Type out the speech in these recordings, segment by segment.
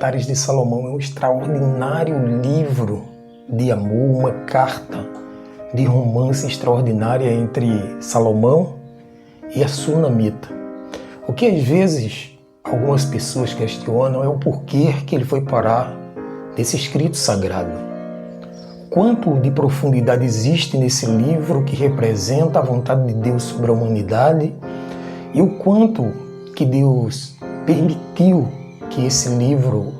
Cantares de Salomão é um extraordinário livro de amor, uma carta de romance extraordinária entre Salomão e a Sunamita. O que às vezes algumas pessoas questionam é o porquê que ele foi parar nesse escrito sagrado. Quanto de profundidade existe nesse livro que representa a vontade de Deus sobre a humanidade e o quanto que Deus permitiu que esse livro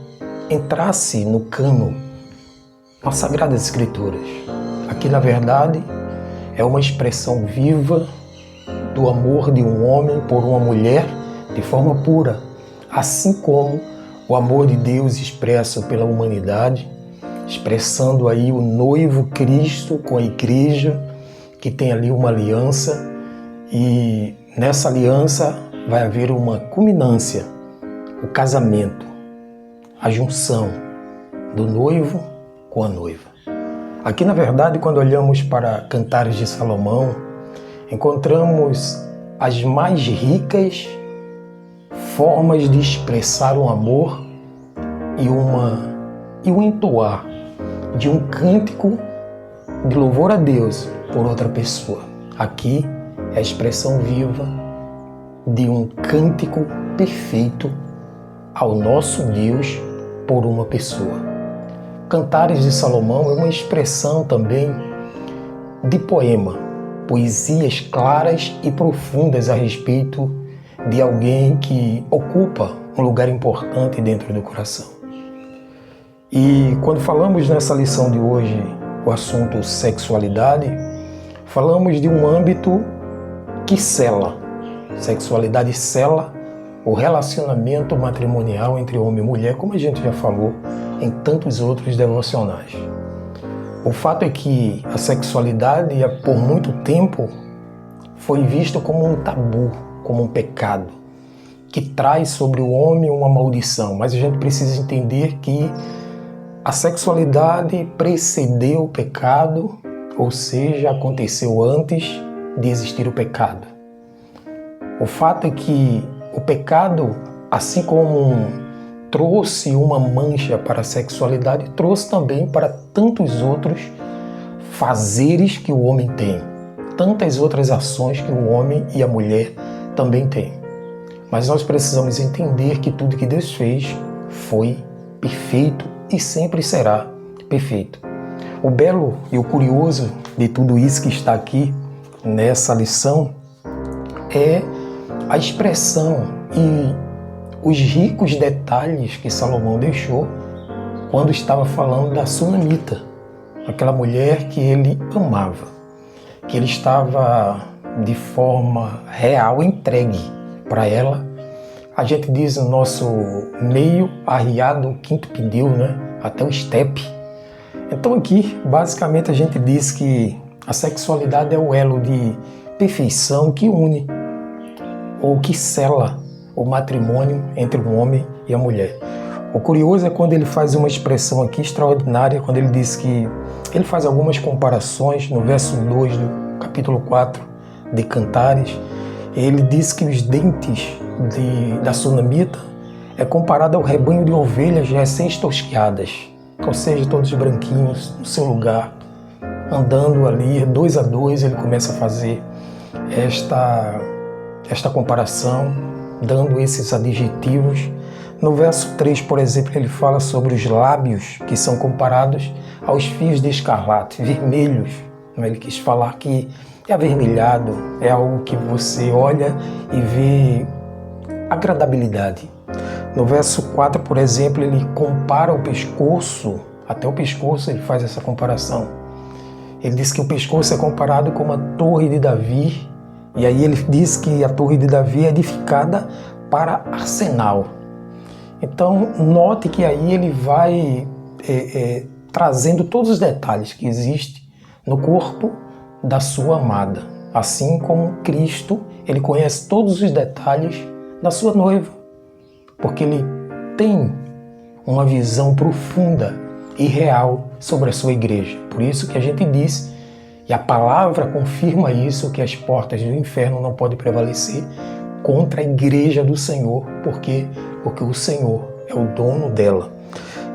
entrasse no cano das Sagradas Escrituras. Aqui, na verdade, é uma expressão viva do amor de um homem por uma mulher de forma pura, assim como o amor de Deus expresso pela humanidade, expressando aí o noivo Cristo com a igreja, que tem ali uma aliança, e nessa aliança vai haver uma culminância, o casamento, a junção do noivo com a noiva. Aqui, na verdade, quando olhamos para Cantares de Salomão, encontramos as mais ricas formas de expressar um amor e um entoar de um cântico de louvor a Deus por outra pessoa. Aqui é a expressão viva de um cântico perfeito ao nosso Deus por uma pessoa. Cantares de Salomão é uma expressão também de poema, poesias claras e profundas a respeito de alguém que ocupa um lugar importante dentro do coração. E quando falamos nessa lição de hoje o assunto sexualidade, falamos de um âmbito que sela. Sexualidade sela o relacionamento matrimonial entre homem e mulher, como a gente já falou em tantos outros devocionais. O fato é que a sexualidade, por muito tempo, foi vista como um tabu, como um pecado, que traz sobre o homem uma maldição. Mas a gente precisa entender que a sexualidade precedeu o pecado, ou seja, aconteceu antes de existir o pecado. O fato é que o pecado, assim como trouxe uma mancha para a sexualidade, trouxe também para tantos outros fazeres que o homem tem, tantas outras ações que o homem e a mulher também têm. Mas nós precisamos entender que tudo que Deus fez foi perfeito e sempre será perfeito. O belo e o curioso de tudo isso que está aqui nessa lição é a expressão e os ricos detalhes que Salomão deixou quando estava falando da Sunamita, aquela mulher que ele amava, que ele estava de forma real entregue para ela. A gente diz no nosso meio, arriado o quinto pneu, né? Até o estepe. Então aqui, basicamente, a gente diz que a sexualidade é o elo de perfeição que une ou que sela o matrimônio entre o homem e a mulher. O curioso é quando ele faz uma expressão aqui extraordinária, quando ele diz que ele faz algumas comparações no verso 2 do capítulo 4 de Cantares. Ele diz que os dentes da Sunamita é comparado ao rebanho de ovelhas recém-tosquiadas, ou seja, todos branquinhos no seu lugar, andando ali, 2 a 2, ele começa a fazer esta comparação, dando esses adjetivos. No verso 3, por exemplo, ele fala sobre os lábios que são comparados aos fios de escarlate, vermelhos. Ele quis falar que é avermelhado, é algo que você olha e vê agradabilidade. No verso 4, por exemplo, ele compara o pescoço, até o pescoço ele faz essa comparação. Ele diz que o pescoço é comparado com uma torre de Davi, e aí ele diz que a torre de Davi é edificada para arsenal. Então, note que aí ele vai trazendo todos os detalhes que existem no corpo da sua amada. Assim como Cristo, ele conhece todos os detalhes da sua noiva, porque ele tem uma visão profunda e real sobre a sua igreja. Por isso que a gente diz, e a palavra confirma isso, que as portas do inferno não podem prevalecer contra a igreja do Senhor. Por quê? Porque o Senhor é o dono dela.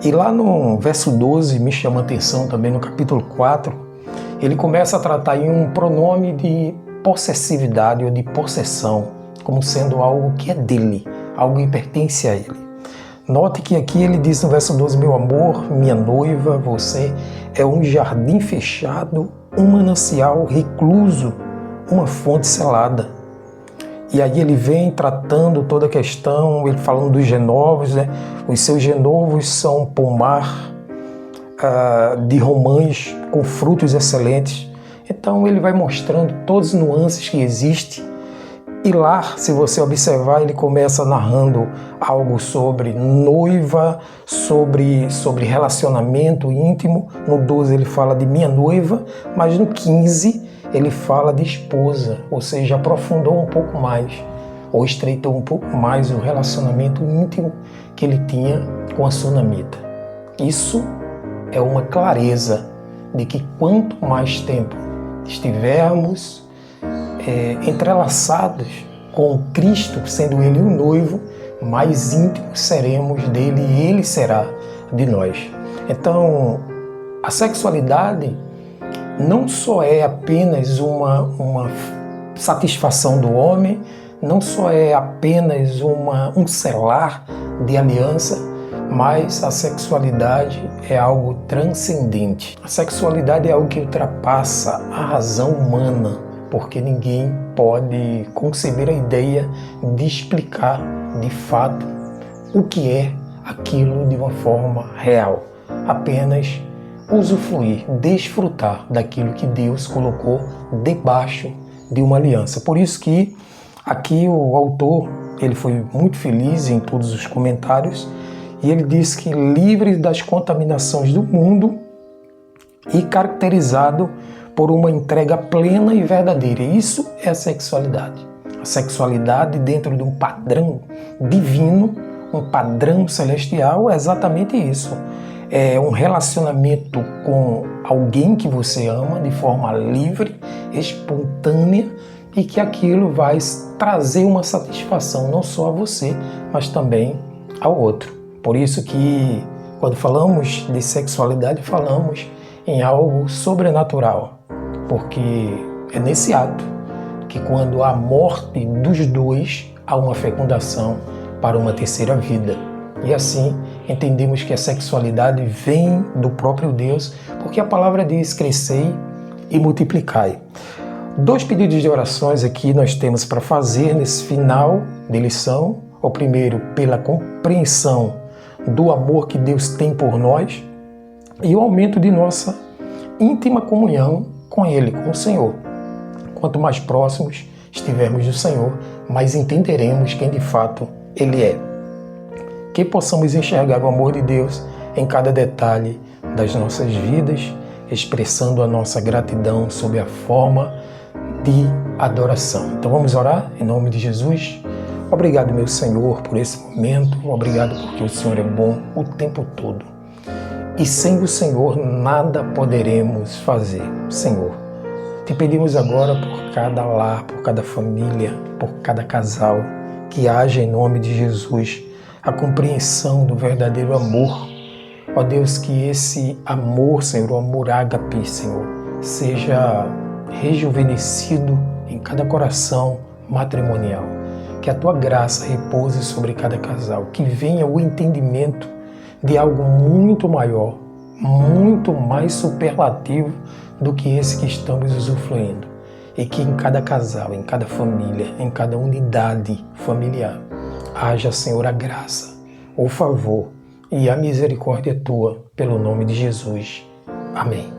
E lá no verso 12, me chama a atenção também no capítulo 4, ele começa a tratar em um pronome de possessividade ou de possessão, como sendo algo que é dele, algo que pertence a ele. Note que aqui ele diz no verso 12, meu amor, minha noiva, você é um jardim fechado, um manancial recluso, uma fonte selada. E aí ele vem tratando toda a questão, ele falando dos genovos, né? Os seus genovos são pomar de romãs com frutos excelentes. Então ele vai mostrando todas as nuances que existem. E lá, se você observar, ele começa narrando algo sobre noiva, sobre relacionamento íntimo. No 12 ele fala de minha noiva, mas no 15 ele fala de esposa, ou seja, aprofundou um pouco mais, ou estreitou um pouco mais o relacionamento íntimo que ele tinha com a sunamita. Isso é uma clareza de que quanto mais tempo estivermos entrelaçados com Cristo, sendo Ele o noivo, mais íntimos seremos dele e Ele será de nós. Então, a sexualidade não só é apenas uma satisfação do homem, não só é apenas um selar de aliança, mas a sexualidade é algo transcendente. A sexualidade é algo que ultrapassa a razão humana, porque ninguém pode conceber a ideia de explicar de fato o que é aquilo de uma forma real. Apenas usufruir, desfrutar daquilo que Deus colocou debaixo de uma aliança. Por isso que aqui o autor ele foi muito feliz em todos os comentários e ele diz que livre das contaminações do mundo e caracterizado por uma entrega plena e verdadeira. Isso é a sexualidade. A sexualidade dentro de um padrão divino, um padrão celestial, é exatamente isso. É um relacionamento com alguém que você ama de forma livre, espontânea e que aquilo vai trazer uma satisfação não só a você, mas também ao outro. Por isso que quando falamos de sexualidade, falamos em algo sobrenatural. Porque é nesse ato que quando há morte dos dois, há uma fecundação para uma terceira vida. E assim entendemos que a sexualidade vem do próprio Deus, porque a palavra diz, crescei e multiplicai. 2 pedidos de orações aqui nós temos para fazer nesse final de lição. O primeiro, pela compreensão do amor que Deus tem por nós e o aumento de nossa íntima comunhão com Ele, com o Senhor. Quanto mais próximos estivermos do Senhor, mais entenderemos quem de fato Ele é. Que possamos enxergar o amor de Deus em cada detalhe das nossas vidas, expressando a nossa gratidão sob a forma de adoração. Então vamos orar em nome de Jesus. Obrigado, meu Senhor, por esse momento. Obrigado porque o Senhor é bom o tempo todo. E sem o Senhor nada poderemos fazer. Senhor, te pedimos agora por cada lar, por cada família, por cada casal, que haja em nome de Jesus a compreensão do verdadeiro amor. Ó Deus, que esse amor, Senhor, o amor ágape, Senhor, seja rejuvenescido em cada coração matrimonial. Que a tua graça repouse sobre cada casal, que venha o entendimento de algo muito maior, muito mais superlativo do que esse que estamos usufruindo. E que em cada casal, em cada família, em cada unidade familiar, haja, Senhor, a graça, o favor e a misericórdia tua, pelo nome de Jesus. Amém.